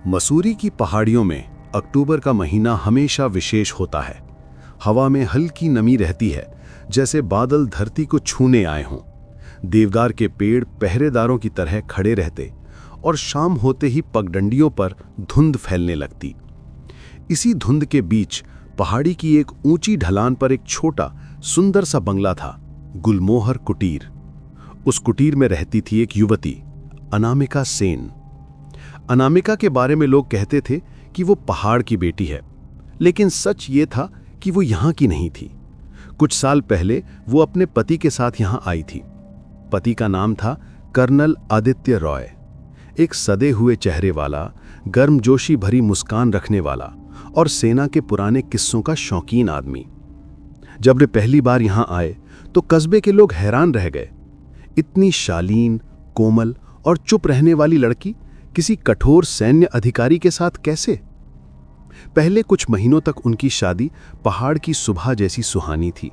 मसूरी की पहाड़ियों में अक्टूबर का महीना हमेशा विशेष होता है। हवा में हल्की नमी रहती है, जैसे बादल धरती को छूने आए हों। देवदार के पेड़ पहरेदारों की तरह खड़े रहते और शाम होते ही पगडंडियों पर धुंध फैलने लगती। इसी धुंध के बीच पहाड़ी की एक ऊंची ढलान पर एक छोटा सुंदर सा बंगला था, गुलमोहर कुटीर। उस कुटीर में रहती थी एक युवती, अनामिका सेन। अनामिका के बारे में लोग कहते थे कि वो पहाड़ की बेटी है, लेकिन सच ये था कि वो यहाँ की नहीं थी। कुछ साल पहले वो अपने पति के साथ यहाँ आई थी। पति का नाम था कर्नल आदित्य रॉय, एक सदे हुए चेहरे वाला, गर्मजोशी भरी मुस्कान रखने वाला और सेना के पुराने किस्सों का शौकीन आदमी। जब वे पहली बार यहाँ आए तो कस्बे के लोग हैरान रह गए। इतनी शालीन, कोमल और चुप रहने वाली लड़की किसी कठोर सैन्य अधिकारी के साथ कैसे? पहले कुछ महीनों तक उनकी शादी पहाड़ की सुबह जैसी सुहानी थी।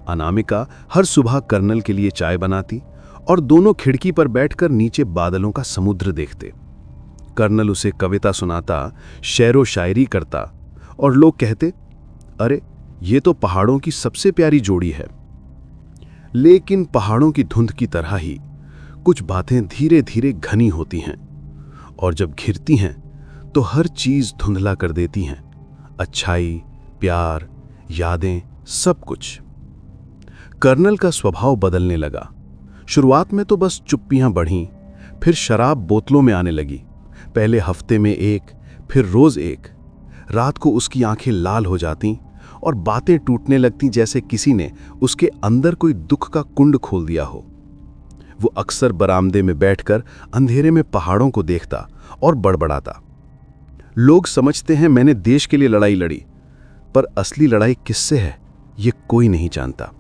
अनामिका हर सुबह कर्नल के लिए चाय बनाती और दोनों खिड़की पर बैठकर नीचे बादलों का समुद्र देखते। कर्नल उसे कविता सुनाता, शेरो शायरी करता और लोग कहते, अरे ये तो पहाड़ों की सबसे प्यारी जोड़ी है। लेकिन पहाड़ों की धुंध की तरह ही कुछ बातें धीरे धीरे घनी होती हैं और जब घिरती हैं तो हर चीज धुंधला कर देती हैं। अच्छाई, प्यार, यादें, सब कुछ। कर्नल का स्वभाव बदलने लगा। शुरुआत में तो बस चुप्पियां बढ़ीं, फिर शराब बोतलों में आने लगी। पहले हफ्ते में एक, फिर रोज एक। रात को उसकी आंखें लाल हो जातीं और बातें टूटने लगती जैसे किसी ने उसके अंदर कोई दुख का कुंड खोल दिया हो। वो अक्सर बरामदे में बैठकर अंधेरे में पहाड़ों को देखता और बड़बड़ाता, लोग समझते हैं मैंने देश के लिए लड़ाई लड़ी, पर असली लड़ाई किससे है ये कोई नहीं जानता।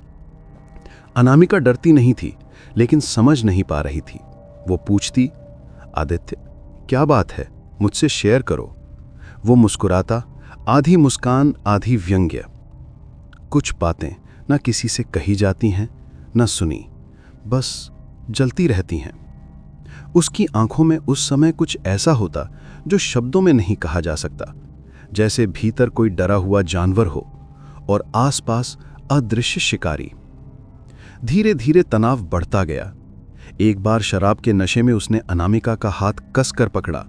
अनामिका डरती नहीं थी, लेकिन समझ नहीं पा रही थी। वो पूछती, आदित्य क्या बात है, मुझसे शेयर करो। वो मुस्कुराता, आधी मुस्कान आधी व्यंग्य। कुछ बातें न किसी से कही जाती हैं न सुनी, बस जलती रहती हैं। उसकी आंखों में उस समय कुछ ऐसा होता जो शब्दों में नहीं कहा जा सकता, जैसे भीतर कोई डरा हुआ जानवर हो और आसपास अदृश्य शिकारी। धीरे धीरे तनाव बढ़ता गया। एक बार शराब के नशे में उसने अनामिका का हाथ कसकर पकड़ा,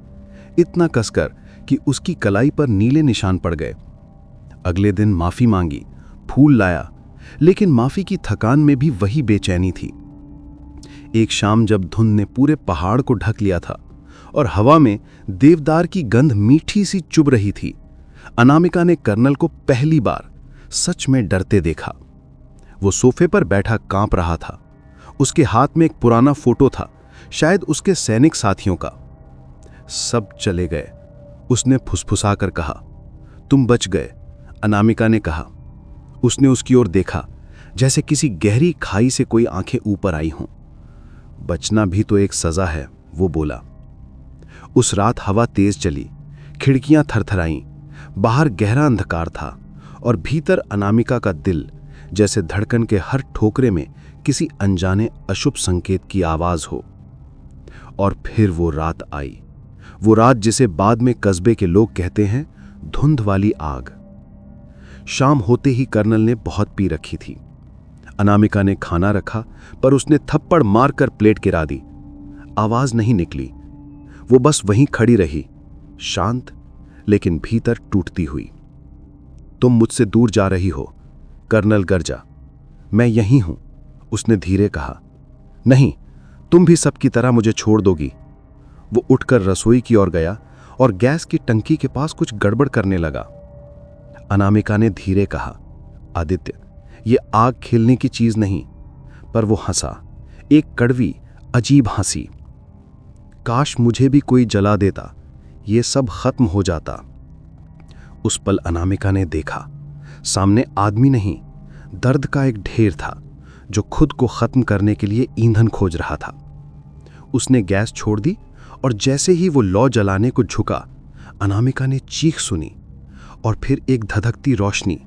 इतना कसकर कि उसकी कलाई पर नीले निशान पड़ गए। अगले दिन माफी मांगी, फूल लाया, लेकिन माफी की थकान में भी वही बेचैनी थी। एक शाम जब धुंध ने पूरे पहाड़ को ढक लिया था और हवा में देवदार की गंध मीठी सी चुभ रही थी, अनामिका ने कर्नल को पहली बार सच में डरते देखा। वो सोफे पर बैठा कांप रहा था। उसके हाथ में एक पुराना फोटो था, शायद उसके सैनिक साथियों का। सब चले गए, उसने फुसफुसाकर कहा। तुम बच गए, अनामिका ने कहा। उसने उसकी ओर देखा, जैसे किसी गहरी खाई से कोई आंखें ऊपर आई हों। बचना भी तो एक सजा है, वो बोला। उस रात हवा तेज चली, खिड़कियां थरथराईं, बाहर गहरा अंधकार था और भीतर अनामिका का दिल जैसे धड़कन के हर ठोकरे में किसी अनजाने अशुभ संकेत की आवाज हो। और फिर वो रात आई, वो रात जिसे बाद में कस्बे के लोग कहते हैं धुंध वाली आग। शाम होते ही कर्नल ने बहुत पी रखी थी। अनामिका ने खाना रखा, पर उसने थप्पड़ मारकर प्लेट गिरा दी। आवाज नहीं निकली। वो बस वहीं खड़ी रही, शांत लेकिन भीतर टूटती हुई। तुम मुझसे दूर जा रही हो, कर्नल गरजा। मैं यहीं हूं, उसने धीरे कहा। नहीं, तुम भी सबकी तरह मुझे छोड़ दोगी। वो उठकर रसोई की ओर गया और गैस की टंकी के पास कुछ गड़बड़ करने लगा। अनामिका ने धीरे कहा, आदित्य, ये आग खेलने की चीज नहीं। पर वो हंसा, एक कड़वी अजीब हंसी। काश मुझे भी कोई जला देता, ये सब खत्म हो जाता। उस पल अनामिका ने देखा, सामने आदमी नहीं, दर्द का एक ढेर था जो खुद को खत्म करने के लिए ईंधन खोज रहा था। उसने गैस छोड़ दी और जैसे ही वो लौ जलाने को झुका, अनामिका ने चीख सुनी और फिर एक धधकती रोशनी,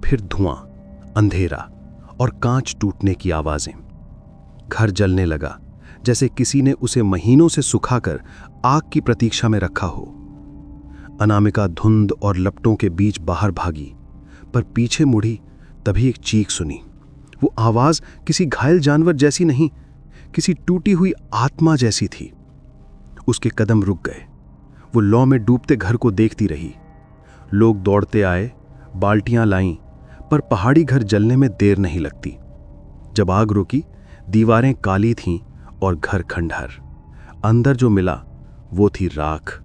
फिर धुआं, अंधेरा और कांच टूटने की आवाजें। घर जलने लगा, जैसे किसी ने उसे महीनों से सुखाकर आग की प्रतीक्षा में रखा हो। अनामिका धुंध और लपटों के बीच बाहर भागी, पर पीछे मुड़ी तभी एक चीख सुनी। वो आवाज किसी घायल जानवर जैसी नहीं, किसी टूटी हुई आत्मा जैसी थी। उसके कदम रुक गए। वो लौ में डूबते घर को देखती रही। लोग दौड़ते आए, बाल्टियां लाईं, पर पहाड़ी घर जलने में देर नहीं लगती। जब आग रुकी, दीवारें काली थीं और घर खंडहर। अंदर जो मिला वो थी राख,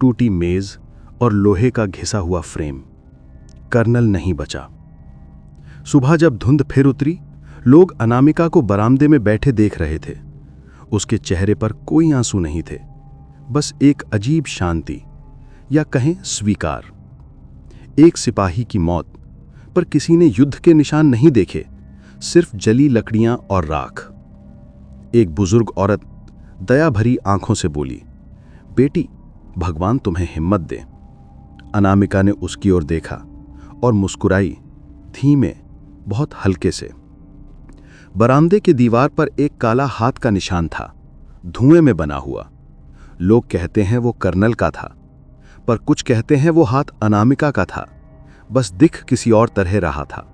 टूटी मेज और लोहे का घिसा हुआ फ्रेम। कर्नल नहीं बचा। सुबह जब धुंध फिर उतरी, लोग अनामिका को बरामदे में बैठे देख रहे थे। उसके चेहरे पर कोई आंसू नहीं थे, बस एक अजीब शांति, या कहें स्वीकार। एक सिपाही की मौत, पर किसी ने युद्ध के निशान नहीं देखे, सिर्फ जली लकड़ियां और राख। एक बुजुर्ग औरत दया भरी आंखों से बोली, बेटी, भगवान तुम्हें हिम्मत दे। अनामिका ने उसकी ओर देखा और मुस्कुराई, धीमे, बहुत हल्के से। बरामदे की दीवार पर एक काला हाथ का निशान था, धुएं में बना हुआ। लोग कहते हैं वो कर्नल का था, पर कुछ कहते हैं वो हाथ अनामिका का था, बस दिख किसी और तरह रहा था।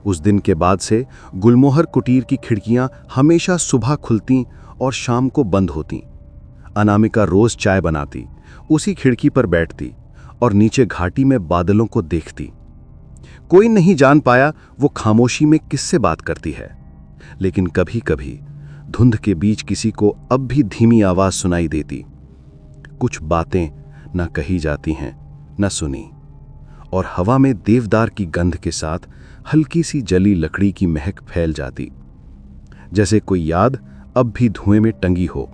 उस दिन के बाद से गुलमोहर कुटीर की खिड़कियां हमेशा सुबह खुलती और शाम को बंद होती। अनामिका रोज चाय बनाती, उसी खिड़की पर बैठती और नीचे घाटी में बादलों को देखती। कोई नहीं जान पाया वो खामोशी में किससे बात करती है, लेकिन कभी कभी धुंध के बीच किसी को अब भी धीमी आवाज सुनाई देती। कुछ बातें न कही जाती हैं, न सुनी, और हवा में देवदार की गंध के साथ हल्की सी जली लकड़ी की महक फैल जाती, जैसे कोई याद अब भी धुएं में टंगी हो,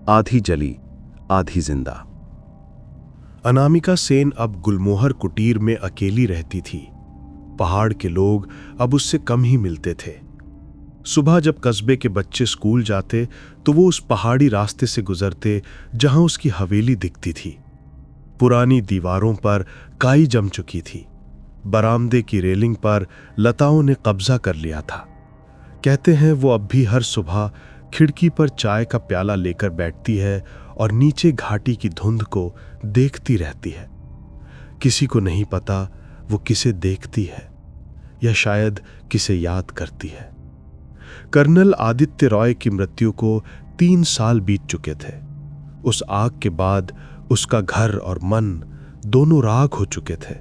आधी जली आधी जिंदा। अनामिका सेन अब गुलमोहर कुटीर में अकेली रहती थी। पहाड़ के लोग अब उससे कम ही मिलते थे। सुबह जब कस्बे के बच्चे स्कूल जाते तो वो उस पहाड़ी रास्ते से गुजरते जहां उसकी हवेली दिखती थी। पुरानी दीवारों पर काई जम चुकी थी। बरामदे की रेलिंग पर लताओं ने कब्जा कर लिया था। कहते हैं वो अब भी हर सुबह खिड़की पर चाय का प्याला लेकर बैठती है और नीचे घाटी की धुंध को देखती रहती है। किसी को नहीं पता वो किसे देखती है, या शायद किसे याद करती है। कर्नल आदित्य रॉय की मृत्यु को 3 साल बीत चुके थे। उस आग के बाद उसका घर और मन दोनों राख हो चुके थे।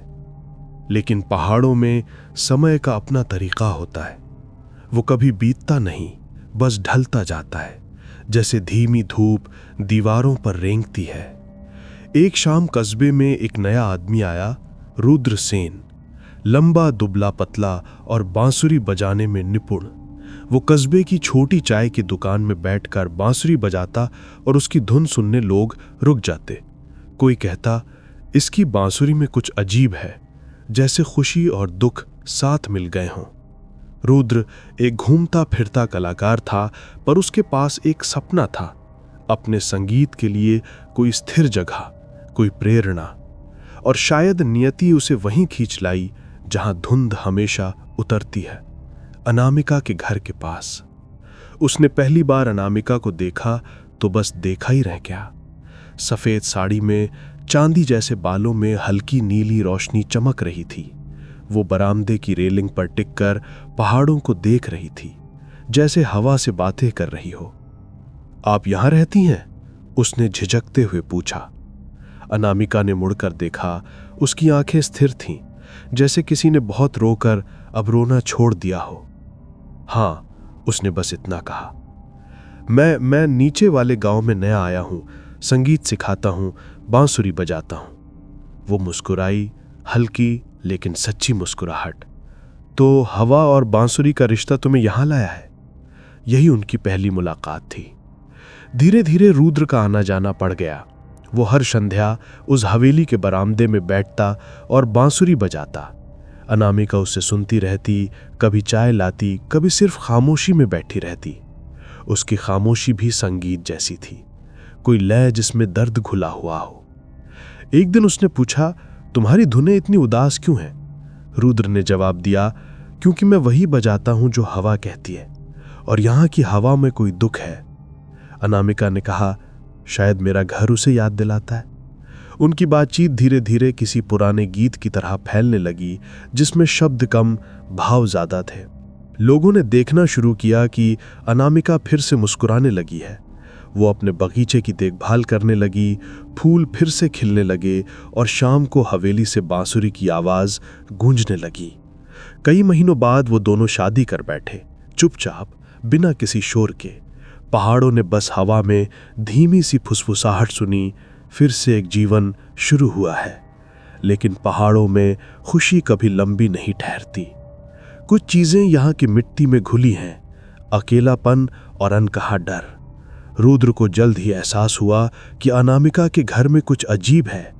लेकिन पहाड़ों में समय का अपना तरीका होता है। वो कभी बीतता नहीं, बस ढलता जाता है, जैसे धीमी धूप दीवारों पर रेंगती है। एक शाम कस्बे में एक नया आदमी आया, रुद्र सेन। लंबा, दुबला, पतला और बांसुरी बजाने में निपुण। वो कस्बे की छोटी चाय की दुकान में बैठकर बांसुरी बजाता और उसकी धुन सुनने लोग रुक जाते। कोई कहता, इसकी बांसुरी में कुछ अजीब है, जैसे खुशी और दुख साथ मिल गए हों। रुद्र एक घूमता फिरता कलाकार था, पर उसके पास एक सपना था, अपने संगीत के लिए कोई स्थिर जगह, कोई प्रेरणा। और शायद नियति उसे वहीं खींच लाई जहां धुंध हमेशा उतरती है, अनामिका के घर के पास। उसने पहली बार अनामिका को देखा तो बस देखा ही रह गया। सफेद साड़ी में, चांदी जैसे बालों में हल्की नीली रोशनी चमक रही थी। वो बरामदे की रेलिंग पर टिककर पहाड़ों को देख रही थी, जैसे हवा से बातें कर रही हो। आप यहां रहती हैं? उसने झिझकते हुए पूछा। अनामिका ने मुड़कर देखा। उसकी आंखें स्थिर थीं, जैसे किसी ने बहुत रोकर अब रोना छोड़ दिया हो। हाँ, उसने बस इतना कहा। मैं नीचे वाले गांव में नया आया हूं, संगीत सिखाता हूं, बांसुरी बजाता हूं। वो मुस्कुराई, हल्की लेकिन सच्ची मुस्कुराहट। तो हवा और बांसुरी का रिश्ता तुम्हें यहां लाया है? यही उनकी पहली मुलाकात थी। धीरे धीरे रुद्र का आना जाना पड़ गया। वो हर संध्या उस हवेली के बरामदे में बैठता और बांसुरी बजाता। अनामिका उससे सुनती रहती, कभी चाय लाती, कभी सिर्फ खामोशी में बैठी रहती। उसकी खामोशी भी संगीत जैसी थी, कोई लय जिसमें दर्द घुला हुआ हो। एक दिन उसने पूछा, तुम्हारी धुनें इतनी उदास क्यों हैं? रुद्र ने जवाब दिया, क्योंकि मैं वही बजाता हूं जो हवा कहती है, और यहां की हवा में कोई दुख है। अनामिका ने कहा, शायद मेरा घर उसे याद दिलाता है। उनकी बातचीत धीरे धीरे किसी पुराने गीत की तरह फैलने लगी, जिसमें शब्द कम, भाव ज्यादा थे। लोगों ने देखना शुरू किया कि अनामिका फिर से मुस्कुराने लगी है। वो अपने बगीचे की देखभाल करने लगी, फूल फिर से खिलने लगे और शाम को हवेली से बांसुरी की आवाज गूंजने लगी। कई महीनों बाद वो दोनों शादी कर बैठे, चुपचाप, बिना किसी शोर के। पहाड़ों ने बस हवा में धीमी सी फुसफुसाहट सुनी, फिर से एक जीवन शुरू हुआ है। लेकिन पहाड़ों में खुशी कभी लंबी नहीं ठहरती। कुछ चीजें यहाँ की मिट्टी में घुली हैं, अकेलापन और अनकहा डर। रुद्र को जल्द ही एहसास हुआ कि अनामिका के घर में कुछ अजीब है।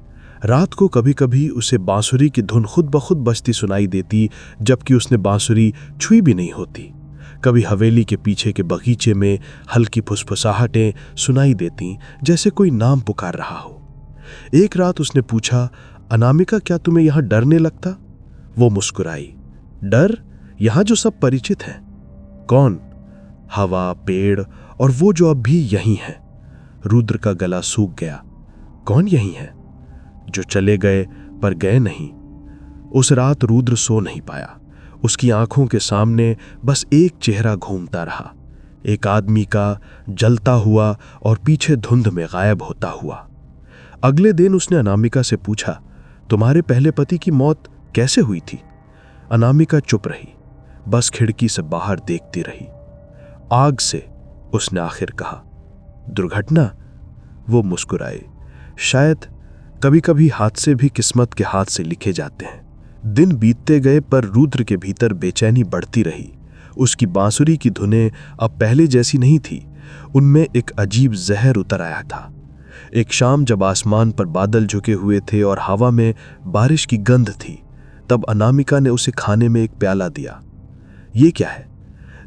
रात को कभी कभी उसे बांसुरी की धुन खुद ब खुद बजती सुनाई देती, जबकि उसने बांसुरी छुई भी नहीं होती। कभी हवेली के पीछे के बगीचे में हल्की फुसफुसाहटें सुनाई देती, जैसे कोई नाम पुकार रहा हो। एक रात उसने पूछा, अनामिका, क्या तुम्हें यहां डरने लगता? वो मुस्कुराई। डर? यहां जो सब परिचित हैं। कौन? हवा, पेड़ और वो जो अब भी यहीं है। रुद्र का गला सूख गया। कौन यहीं है? जो चले गए पर गए नहीं। उस रात रुद्र सो नहीं पाया। उसकी आंखों के सामने बस एक चेहरा घूमता रहा, एक आदमी का, जलता हुआ और पीछे धुंध में गायब होता हुआ। अगले दिन उसने अनामिका से पूछा, तुम्हारे पहले पति की मौत कैसे हुई थी? अनामिका चुप रही, बस खिड़की से बाहर देखती रही। आग से, उसने आखिर कहा। दुर्घटना? वो मुस्कुराए। शायद कभी कभी हादसे भी किस्मत के हाथ से लिखे जाते हैं। दिन बीतते गए पर रुद्र के भीतर बेचैनी बढ़ती रही। उसकी बांसुरी की धुनें अब पहले जैसी नहीं थी, उनमें एक अजीब जहर उतर आया था। एक शाम जब आसमान पर बादल झुके हुए थे और हवा में बारिश की गंध थी, तब अनामिका ने उसे खाने में एक प्याला दिया। ये क्या है?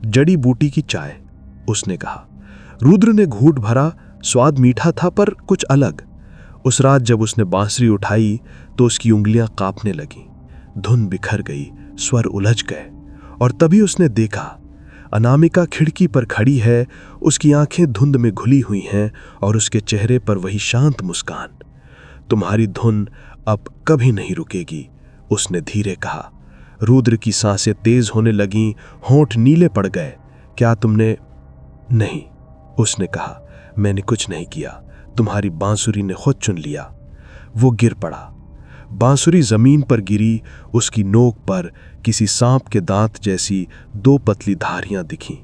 जड़ी बूटी की चाय, उसने कहा। रुद्र ने घूंट भरा। स्वाद मीठा था पर कुछ अलग। उस रात जब उसने बांसुरी उठाई तो उसकी उंगलियां कांपने लगीं, धुन बिखर गई, स्वर उलझ गए। और तभी उसने देखा, अनामिका खिड़की पर खड़ी है, उसकी आंखें धुंध में घुली हुई हैं और उसके चेहरे पर वही शांत मुस्कान। तुम्हारी धुन अब कभी नहीं रुकेगी, उसने धीरे कहा। रुद्र की सांसें तेज होने लगीं, होंठ नीले पड़ गए। क्या तुमने? नहीं, उसने कहा, मैंने कुछ नहीं किया, तुम्हारी बांसुरी ने खुद चुन लिया। वो गिर पड़ा। बांसुरी जमीन पर गिरी। उसकी नोक पर किसी सांप के दांत जैसी दो पतली धारियां दिखीं।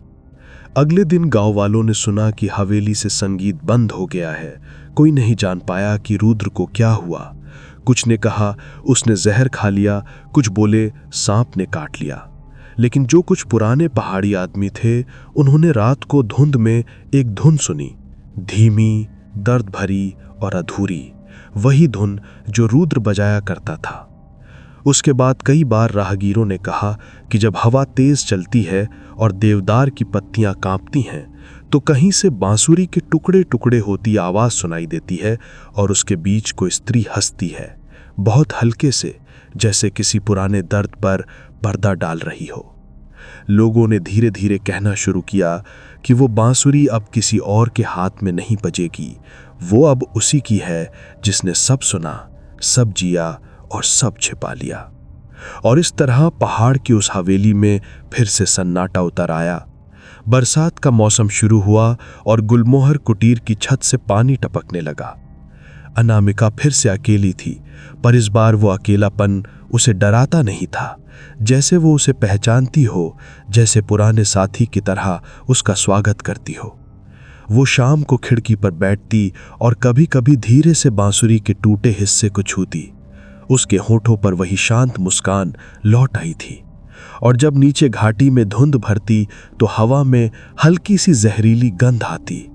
अगले दिन गांव वालों ने सुना कि हवेली से संगीत बंद हो गया है। कोई नहीं जान पाया कि रुद्र को क्या हुआ। कुछ ने कहा उसने जहर खा लिया, कुछ बोले सांप ने काट लिया। लेकिन जो कुछ पुराने पहाड़ी आदमी थे, उन्होंने रात को धुंध में एक धुन सुनी, धीमी, दर्द भरी और अधूरी, वही धुन जो रुद्र बजाया करता था। उसके बाद कई बार राहगीरों ने कहा कि जब हवा तेज चलती है और देवदार की पत्तियां कांपती हैं, तो कहीं से बांसुरी के टुकड़े टुकड़े होती आवाज सुनाई देती है और उसके बीच कोई स्त्री हंसती है, बहुत हल्के से, जैसे किसी पुराने दर्द पर पर्दा डाल रही हो। लोगों ने धीरे धीरे कहना शुरू किया कि वो बांसुरी अब किसी और के हाथ में नहीं बजेगी, वो अब उसी की है जिसने सब सुना, सब जिया और सब छिपा लिया। और इस तरह पहाड़ की उस हवेली में फिर से सन्नाटा उतर आया। बरसात का मौसम शुरू हुआ और गुलमोहर कुटीर की छत से पानी टपकने लगा। अनामिका फिर से अकेली थी, पर इस बार वो अकेलापन उसे डराता नहीं था, जैसे वो उसे पहचानती हो, जैसे पुराने साथी की तरह उसका स्वागत करती हो। वो शाम को खिड़की पर बैठती और कभी कभी धीरे से बांसुरी के टूटे हिस्से को छूती। उसके होठों पर वही शांत मुस्कान लौट आई थी। और जब नीचे घाटी में धुंध भरती तो हवा में हल्की सी जहरीली गंध आती,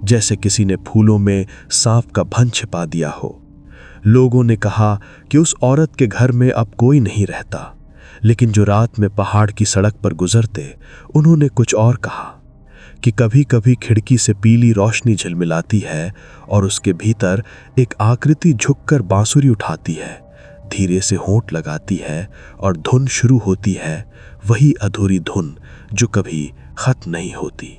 जैसे किसी ने फूलों में सांप का भन छिपा दिया हो। लोगों ने कहा कि उस औरत के घर में अब कोई नहीं रहता, लेकिन जो रात में पहाड़ की सड़क पर गुजरते, उन्होंने कुछ और कहा कि कभी कभी खिड़की से पीली रोशनी झिलमिलाती है और उसके भीतर एक आकृति झुककर बांसुरी उठाती है, धीरे से होंठ लगाती है और धुन शुरू होती है, वही अधूरी धुन जो कभी खत्म नहीं होती।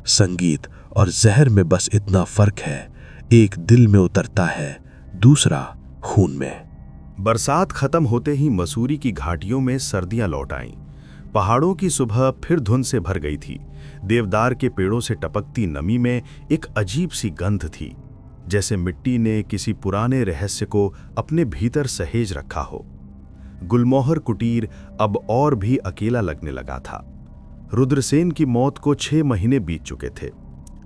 संगीत और जहर में बस इतना फर्क है, एक दिल में उतरता है, दूसरा खून में। बरसात खत्म होते ही मसूरी की घाटियों में सर्दियां लौट आईं। पहाड़ों की सुबह फिर धुंध से भर गई थी। देवदार के पेड़ों से टपकती नमी में एक अजीब सी गंध थी, जैसे मिट्टी ने किसी पुराने रहस्य को अपने भीतर सहेज रखा हो। गुलमोहर कुटीर अब और भी अकेला लगने लगा था। रुद्रसेन की मौत को 6 महीने बीत चुके थे।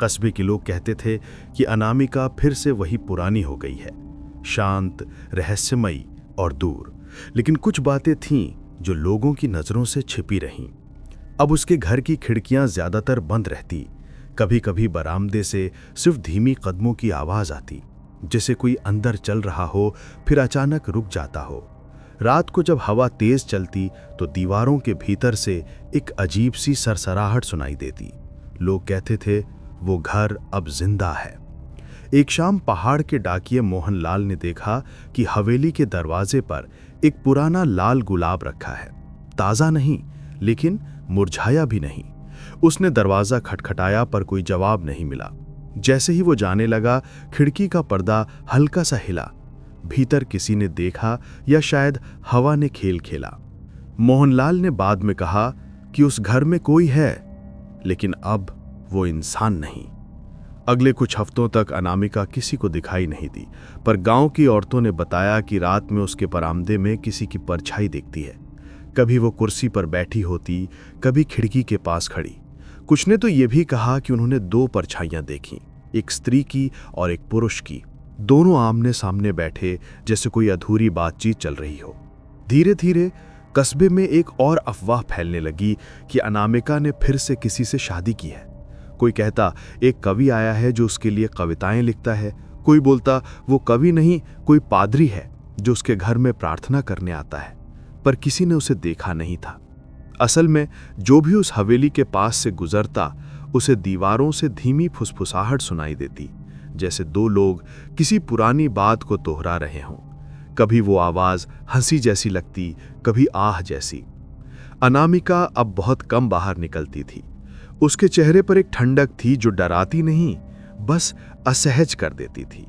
कस्बे के लोग कहते थे कि अनामिका फिर से वही पुरानी हो गई है, शांत, रहस्यमयी और दूर। लेकिन कुछ बातें थीं जो लोगों की नजरों से छिपी रहीं। अब उसके घर की खिड़कियां ज्यादातर बंद रहती। कभी कभी बरामदे से सिर्फ धीमी कदमों की आवाज आती, जैसे कोई अंदर चल रहा हो फिर अचानक रुक जाता हो। रात को जब हवा तेज चलती तो दीवारों के भीतर से एक अजीब सी सरसराहट सुनाई देती। लोग कहते थे वो घर अब जिंदा है। एक शाम पहाड़ के डाकिये मोहनलाल ने देखा कि हवेली के दरवाजे पर एक पुराना लाल गुलाब रखा है। ताजा नहीं, लेकिन मुरझाया भी नहीं। उसने दरवाजा खटखटाया पर कोई जवाब नहीं मिला। जैसे ही वो जाने लगा, खिड़की का पर्दा हल्का सा हिला। भीतर किसी ने देखा या शायद हवा ने खेल खेला। मोहनलाल ने बाद में कहा कि उस घर में कोई है, लेकिन अब वो इंसान नहीं। अगले कुछ हफ्तों तक अनामिका किसी को दिखाई नहीं दी, पर गांव की औरतों ने बताया कि रात में उसके बरामदे में किसी की परछाई दिखती है। कभी वो कुर्सी पर बैठी होती, कभी खिड़की के पास खड़ी। कुछ ने तो ये भी कहा कि उन्होंने 2 परछाइयां देखीं, एक स्त्री की और एक पुरुष की। दोनों आमने सामने बैठे, जैसे कोई अधूरी बातचीत चल रही हो। धीरे धीरे कस्बे में एक और अफवाह फैलने लगी कि अनामिका ने फिर से किसी से शादी की है। कोई कहता एक कवि आया है जो उसके लिए कविताएं लिखता है। कोई बोलता वो कवि नहीं, कोई पादरी है जो उसके घर में प्रार्थना करने आता है। पर किसी ने उसे देखा नहीं था। असल में जो भी उस हवेली के पास से गुजरता, उसे दीवारों से धीमी फुसफुसाहट सुनाई देती, जैसे 2 लोग किसी पुरानी बात को दोहरा रहे हों। कभी वो आवाज हंसी जैसी लगती, कभी आह जैसी। अनामिका अब बहुत कम बाहर निकलती थी। उसके चेहरे पर एक ठंडक थी जो डराती नहीं, बस असहज कर देती थी।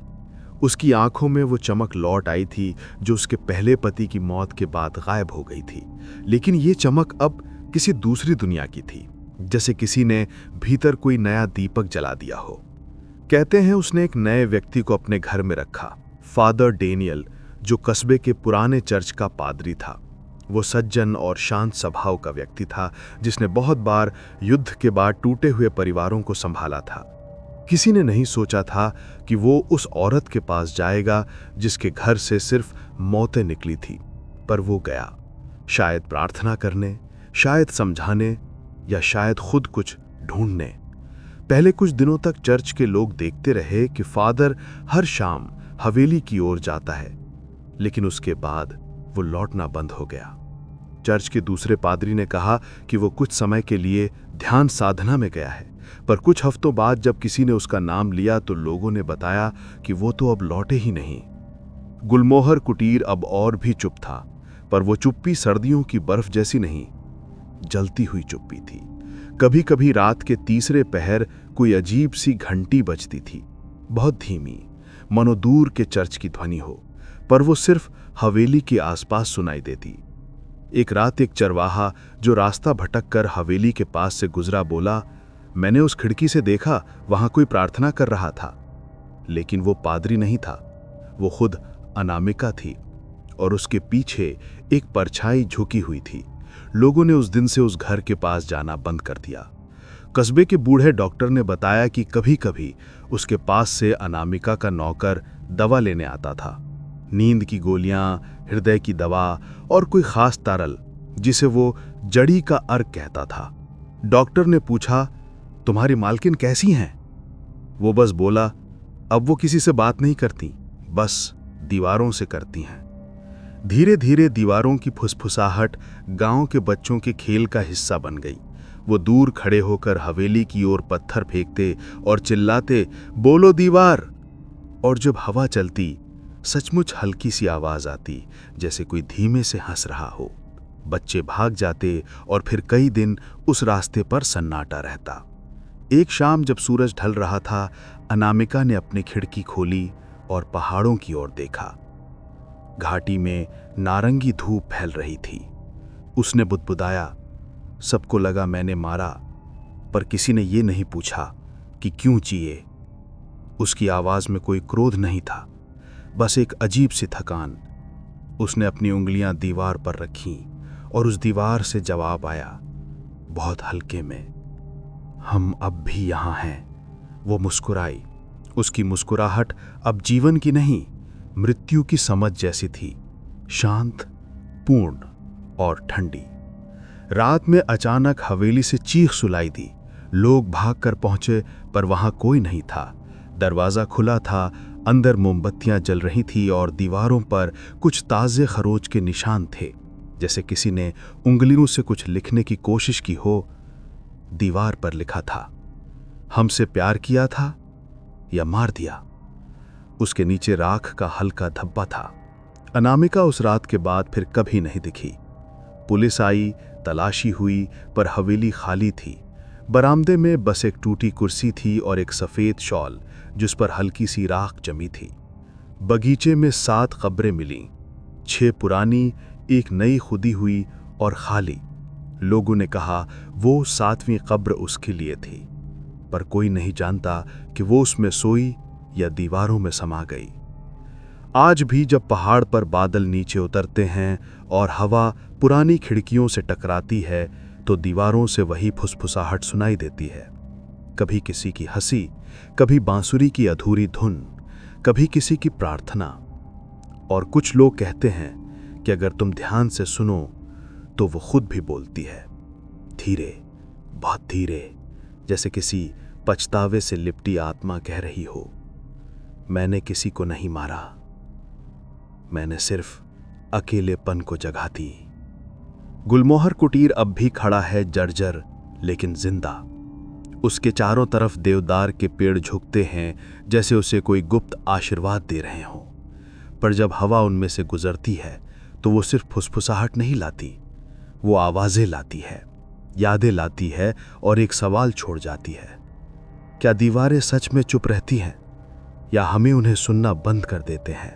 उसकी आंखों में वो चमक लौट आई थी जो उसके पहले पति की मौत के बाद गायब हो गई थी। लेकिन ये चमक अब किसी दूसरी दुनिया की थी, जैसे किसी ने भीतर कोई नया दीपक जला दिया हो। कहते हैं उसने एक नए व्यक्ति को अपने घर में रखा, फादर डेनियल, जो कस्बे के पुराने चर्च का पादरी था। वो सज्जन और शांत स्वभाव का व्यक्ति था, जिसने बहुत बार युद्ध के बाद टूटे हुए परिवारों को संभाला था। किसी ने नहीं सोचा था कि वो उस औरत के पास जाएगा जिसके घर से सिर्फ मौतें निकली थी, पर वो गया, शायद प्रार्थना करने, शायद समझाने, या शायद खुद कुछ ढूंढने। पहले कुछ दिनों तक चर्च के लोग देखते रहे कि फादर हर शाम हवेली की ओर जाता है, लेकिन उसके बाद वो लौटना बंद हो गया। चर्च के दूसरे पादरी ने कहा कि वो कुछ समय के लिए ध्यान साधना में गया है, पर कुछ हफ्तों बाद जब किसी ने उसका नाम लिया तो लोगों ने बताया कि वो तो अब लौटे ही नहीं। गुलमोहर कुटीर अब और भी चुप था, पर वो चुप्पी सर्दियों की बर्फ जैसी नहीं, जलती हुई चुप्पी थी। कभी कभी रात के तीसरे पहर कोई अजीब सी घंटी बजती थी, बहुत धीमी, मानो दूर के चर्च की ध्वनि हो, पर वो सिर्फ हवेली के आसपास सुनाई देती। एक रात एक चरवाहा जो रास्ता भटक कर हवेली के पास से गुजरा बोला, मैंने उस खिड़की से देखा, वहां कोई प्रार्थना कर रहा था। लेकिन वो पादरी नहीं था, वो खुद अनामिका थी, और उसके पीछे एक परछाई झुकी हुई थी। लोगों ने उस दिन से उस घर के पास जाना बंद कर दिया। कस्बे के बूढ़े डॉक्टर ने बताया कि कभी कभी उसके पास से अनामिका का नौकर दवा लेने आता था, नींद की गोलियां, हृदय की दवा और कोई खास तरल जिसे वो जड़ी का अर्क कहता था। डॉक्टर ने पूछा, तुम्हारी मालकिन कैसी हैं? वो बस बोला, अब वो किसी से बात नहीं करती, बस दीवारों से करती हैं। धीरे धीरे दीवारों की फुसफुसाहट गांव के बच्चों के खेल का हिस्सा बन गई। वो दूर खड़े होकर हवेली की ओर पत्थर फेंकते और चिल्लाते, बोलो दीवार। और जब हवा चलती, सचमुच हल्की सी आवाज आती, जैसे कोई धीमे से हंस रहा हो। बच्चे भाग जाते और फिर कई दिन उस रास्ते पर सन्नाटा रहता। एक शाम जब सूरज ढल रहा था, अनामिका ने अपनी खिड़की खोली, और पहाड़ों की ओर देखा। घाटी में नारंगी धूप फैल रही थी। उसने बुदबुदाया, सबको लगा मैंने मारा, पर किसी ने ये नहीं पूछा कि क्यों जिए। उसकी आवाज में कोई क्रोध नहीं था, बस एक अजीब सी थकान। उसने अपनी उंगलियां दीवार पर रखीं और उस दीवार से जवाब आया, बहुत हल्के में, हम अब भी यहां हैं। वो मुस्कुराई। उसकी मुस्कुराहट अब जीवन की नहीं, मृत्यु की समझ जैसी थी, शांत, पूर्ण और ठंडी। रात में अचानक हवेली से चीख सुनाई दी। लोग भागकर पहुंचे, पर वहां कोई नहीं था। दरवाजा खुला था, अंदर मोमबत्तियां जल रही थी और दीवारों पर कुछ ताजे खरोच के निशान थे, जैसे किसी ने उंगलियों से कुछ लिखने की कोशिश की हो। दीवार पर लिखा था, हमसे प्यार किया था या मार दिया। उसके नीचे राख का हल्का धब्बा था। अनामिका उस रात के बाद फिर कभी नहीं दिखी। पुलिस आई, तलाशी हुई, पर हवेली खाली थी। बरामदे में बस एक टूटी कुर्सी थी और एक सफेद शॉल जिस पर हल्की सी राख जमी थी। बगीचे में 7 कब्रें मिलीं, 6 पुरानी, एक नई खुदी हुई और खाली। लोगों ने कहा वो 7वीं कब्र उसके लिए थी, पर कोई नहीं जानता कि वो उसमें सोई या दीवारों में समा गई। आज भी जब पहाड़ पर बादल नीचे उतरते हैं और हवा पुरानी खिड़कियों से टकराती है, तो दीवारों से वही फुसफुसाहट सुनाई देती है। कभी किसी की हंसी, कभी बांसुरी की अधूरी धुन, कभी किसी की प्रार्थना। और कुछ लोग कहते हैं कि अगर तुम ध्यान से सुनो तो वो खुद भी बोलती है, धीरे, बहुत धीरे, जैसे किसी पछतावे से लिपटी आत्मा कह रही हो, मैंने किसी को नहीं मारा, मैंने सिर्फ अकेलेपन को जगह दी। गुलमोहर कुटीर अब भी खड़ा है, जर्जर लेकिन जिंदा। उसके चारों तरफ देवदार के पेड़ झुकते हैं, जैसे उसे कोई गुप्त आशीर्वाद दे रहे हों। पर जब हवा उनमें से गुजरती है तो वो सिर्फ फुसफुसाहट नहीं लाती, वो आवाजें लाती है, यादें लाती है और एक सवाल छोड़ जाती है। क्या दीवारें सच में चुप रहती हैं या हमें उन्हें सुनना बंद कर देते हैं?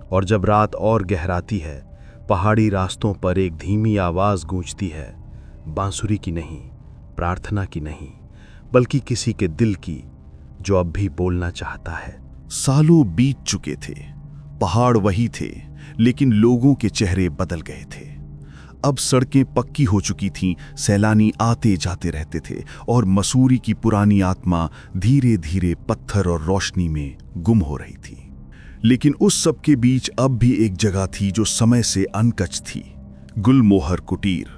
और जब रात और गहराती है, पहाड़ी रास्तों पर एक धीमी आवाज गूंजती है, बांसुरी की नहीं, प्रार्थना की नहीं, बल्कि किसी के दिल की, जो अब भी बोलना चाहता है। सालों बीत चुके थे, पहाड़ वही थे, लेकिन लोगों के चेहरे बदल गए थे। अब सड़कें पक्की हो चुकी थीं, सैलानी आते जाते रहते थे और मसूरी की पुरानी आत्मा धीरे धीरे पत्थर और रोशनी में गुम हो रही थी। लेकिन उस सब के बीच अब भी एक जगह थी जो समय से अनकच थी, गुलमोहर कुटीर।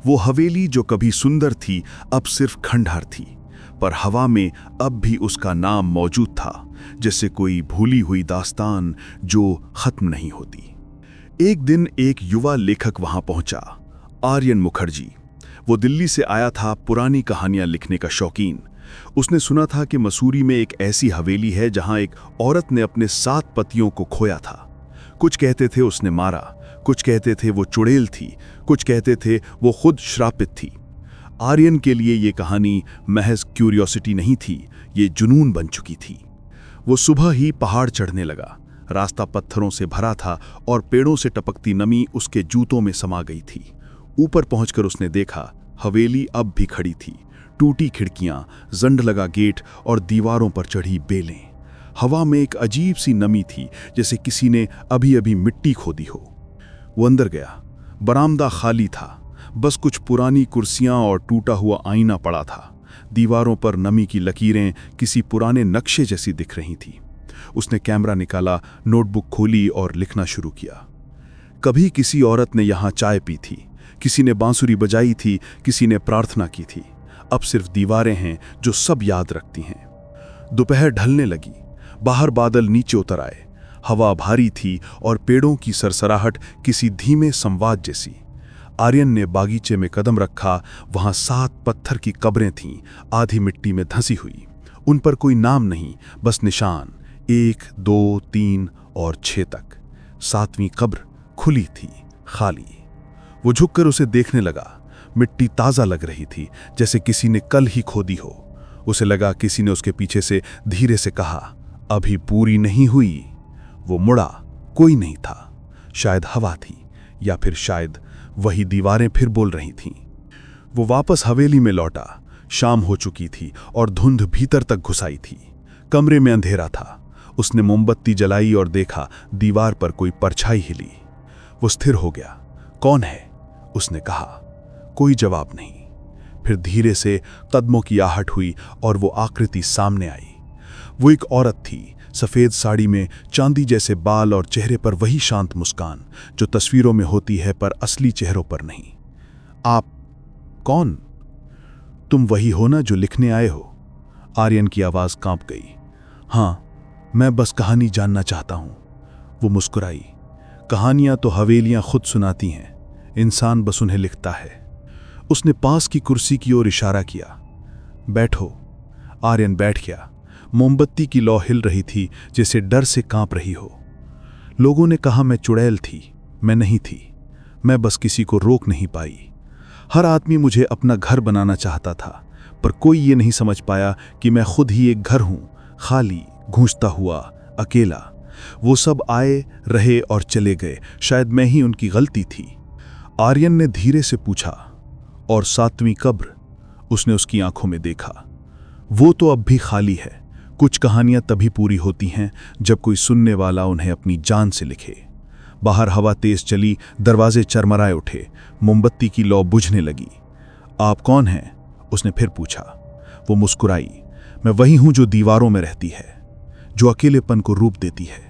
वो हवेली जो कभी सुंदर थी, अब सिर्फ खंडहर थी, पर हवा में अब भी उसका नाम मौजूद था, जैसे कोई भूली हुई दास्तान जो खत्म नहीं होती। एक दिन एक युवा लेखक वहां पहुंचा, आर्यन मुखर्जी। वो दिल्ली से आया था, पुरानी कहानियां लिखने का शौकीन। उसने सुना था कि मसूरी में एक ऐसी हवेली है जहां एक औरत ने अपने 7 पतियों को खोया था। कुछ कहते थे उसने मारा, कुछ कहते थे वो चुड़ैल थी, कुछ कहते थे वो खुद श्रापित थी। आर्यन के लिए ये कहानी महज क्यूरियोसिटी नहीं थी, ये जुनून बन चुकी थी। वो सुबह ही पहाड़ चढ़ने लगा। रास्ता पत्थरों से भरा था और पेड़ों से टपकती नमी उसके जूतों में समा गई थी। ऊपर पहुंचकर उसने देखा, हवेली अब भी खड़ी थी, टूटी खिड़कियां, जंड लगा गेट और दीवारों पर चढ़ी बेलें। हवा में एक अजीब सी नमी थी, जैसे किसी ने अभी अभी मिट्टी खोदी हो। वो अंदर गया। बरामदा खाली था, बस कुछ पुरानी कुर्सियां और टूटा हुआ आईना पड़ा था। दीवारों पर नमी की लकीरें किसी पुराने नक्शे जैसी दिख रही थी। उसने कैमरा निकाला, नोटबुक खोली और लिखना शुरू किया। कभी किसी औरत ने यहां चाय पी थी, किसी ने बांसुरी बजाई थी, किसी ने प्रार्थना की थी। अब सिर्फ दीवारें हैं जो सब याद रखती हैं। दोपहर ढलने लगी, बाहर बादल नीचे उतर आए। हवा भारी थी और पेड़ों की सरसराहट किसी धीमे संवाद जैसी। आर्यन ने बागीचे में कदम रखा। वहां 7 पत्थर की कब्रें थीं, आधी मिट्टी में धंसी हुई। उन पर कोई नाम नहीं, बस निशान, 1, 2, 3 और 6 तक। 7वीं कब्र खुली थी, खाली। वो झुककर उसे देखने लगा। मिट्टी ताजा लग रही थी, जैसे किसी ने कल ही खोदी हो। उसे लगा किसी ने उसके पीछे से धीरे से कहा, अभी पूरी नहीं हुई। वो मुड़ा, कोई नहीं था। शायद हवा थी, या फिर शायद वही दीवारें फिर बोल रही थीं। वो वापस हवेली में लौटा। शाम हो चुकी थी और धुंध भीतर तक घुसाई थी। कमरे में अंधेरा था। उसने मोमबत्ती जलाई और देखा दीवार पर कोई परछाई हिली। वो स्थिर हो गया। कौन है? उसने कहा। कोई जवाब नहीं। फिर धीरे से कदमों की आहट हुई और वो आकृति सामने आई। वो एक औरत थी, सफेद साड़ी में, चांदी जैसे बाल और चेहरे पर वही शांत मुस्कान जो तस्वीरों में होती है पर असली चेहरों पर नहीं। आप कौन? तुम वही हो ना जो लिखने आए हो? आर्यन की आवाज कांप गई। हां, मैं बस कहानी जानना चाहता हूं। वो मुस्कुराई। कहानियां तो हवेलियां खुद सुनाती हैं, इंसान बस उन्हें लिखता है। उसने पास की कुर्सी की ओर इशारा किया। बैठो। आर्यन बैठ गया। मोमबत्ती की लौ हिल रही थी, जैसे डर से कांप रही हो। लोगों ने कहा मैं चुड़ैल थी। मैं नहीं थी। मैं बस किसी को रोक नहीं पाई। हर आदमी मुझे अपना घर बनाना चाहता था, पर कोई ये नहीं समझ पाया कि मैं खुद ही एक घर हूं, खाली, गूंजता हुआ, अकेला। वो सब आए, रहे और चले गए। शायद मैं ही उनकी गलती थी। आर्यन ने धीरे से पूछा, और 7वीं कब्र? उसने उसकी आंखों में देखा। वो तो अब भी खाली है। कुछ कहानियां तभी पूरी होती हैं जब कोई सुनने वाला उन्हें अपनी जान से लिखे। बाहर हवा तेज चली, दरवाजे चरमराए उठे, मोमबत्ती की लौ बुझने लगी। आप कौन हैं? उसने फिर पूछा। वो मुस्कुराई। मैं वही हूं जो दीवारों में रहती है, जो अकेलेपन को रूप देती है।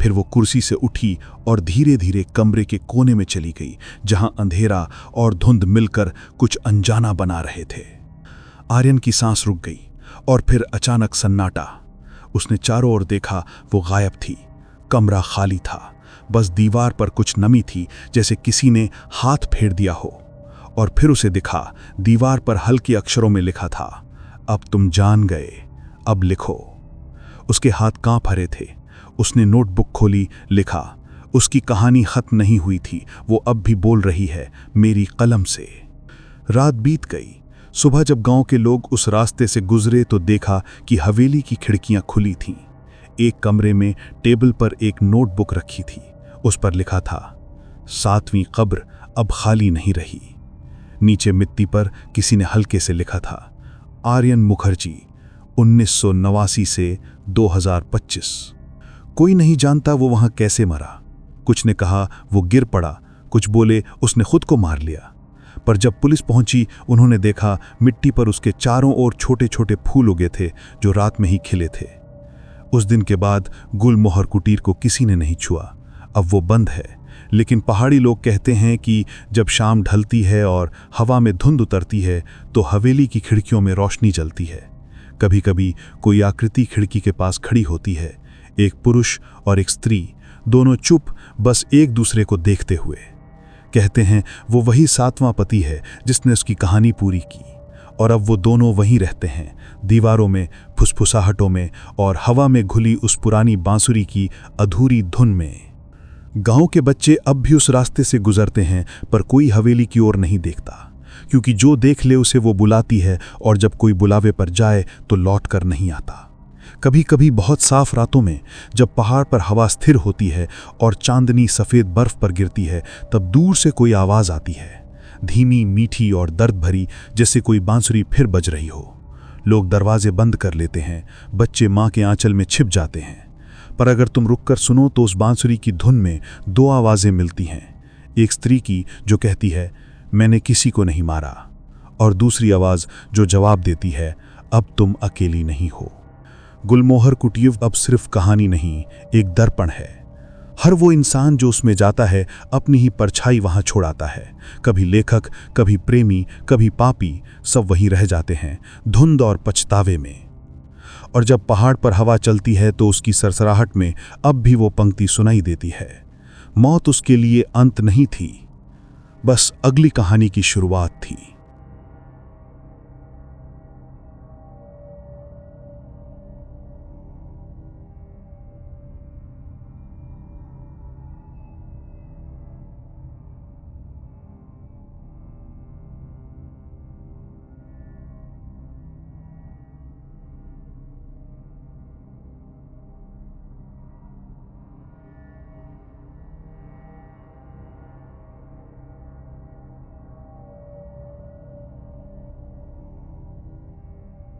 फिर वो कुर्सी से उठी और धीरे धीरे कमरे के कोने में चली गई, जहां अंधेरा और धुंध मिलकर कुछ अनजाना बना रहे थे। आर्यन की सांस रुक गई और फिर अचानक सन्नाटा। उसने चारों ओर देखा। वो गायब थी। कमरा खाली था। बस दीवार पर कुछ नमी थी, जैसे किसी ने हाथ फेर दिया हो। और फिर उसे दिखा, दीवार पर हल्के अक्षरों में लिखा था, अब तुम जान गए, अब लिखो। उसके हाथ कांप रहे थे। उसने नोटबुक खोली, लिखा। उसकी कहानी खत्म नहीं हुई थी। वो अब भी बोल रही है, मेरी कलम से। रात बीत गई। सुबह जब गांव के लोग उस रास्ते से गुजरे तो देखा कि हवेली की खिड़कियां खुली थीं। एक कमरे में टेबल पर एक नोटबुक रखी थी। उस पर लिखा था, 7वीं कब्र अब खाली नहीं रही। नीचे मिट्टी पर किसी ने हल्के से लिखा था, आर्यन मुखर्जी, 1989 से 2025। कोई नहीं जानता वो वहां कैसे मरा। कुछ ने कहा वो गिर पड़ा, कुछ बोले उसने खुद को मार लिया। पर जब पुलिस पहुंची, उन्होंने देखा मिट्टी पर उसके चारों ओर छोटे छोटे फूल उगे थे जो रात में ही खिले थे। उस दिन के बाद गुलमोहर कुटीर को किसी ने नहीं छुआ। अब वो बंद है, लेकिन पहाड़ी लोग कहते हैं कि जब शाम ढलती है और हवा में धुंध उतरती है तो हवेली की खिड़कियों में रोशनी जलती है। कभी कभी कोई आकृति खिड़की के पास खड़ी होती है, एक पुरुष और एक स्त्री, दोनों चुप, बस एक दूसरे को देखते हुए। कहते हैं वो वही 7वां पति है जिसने उसकी कहानी पूरी की, और अब वो दोनों वहीं रहते हैं, दीवारों में, फुसफुसाहटों में और हवा में घुली उस पुरानी बांसुरी की अधूरी धुन में। गांव के बच्चे अब भी उस रास्ते से गुजरते हैं, पर कोई हवेली की ओर नहीं देखता, क्योंकि जो देख ले उसे वो बुलाती है, और जब कोई बुलावे पर जाए तो लौट कर नहीं आता। कभी कभी बहुत साफ रातों में, जब पहाड़ पर हवा स्थिर होती है और चांदनी सफ़ेद बर्फ पर गिरती है, तब दूर से कोई आवाज़ आती है, धीमी, मीठी और दर्द भरी, जैसे कोई बांसुरी फिर बज रही हो। लोग दरवाजे बंद कर लेते हैं, बच्चे माँ के आंचल में छिप जाते हैं। पर अगर तुम रुककर सुनो तो उस बांसुरी की धुन में 2 आवाज़ें मिलती हैं। एक स्त्री की जो कहती है, मैंने किसी को नहीं मारा, और दूसरी आवाज़ जो जवाब देती है, अब तुम अकेली नहीं हो। गुलमोहर कुटीर अब सिर्फ कहानी नहीं, एक दर्पण है। हर वो इंसान जो उसमें जाता है अपनी ही परछाई वहां छोड़ाता है। कभी लेखक, कभी प्रेमी, कभी पापी, सब वहीं रह जाते हैं, धुंध और पछतावे में। और जब पहाड़ पर हवा चलती है तो उसकी सरसराहट में अब भी वो पंक्ति सुनाई देती है, मौत उसके लिए अंत नहीं थी, बस अगली कहानी की शुरुआत थी।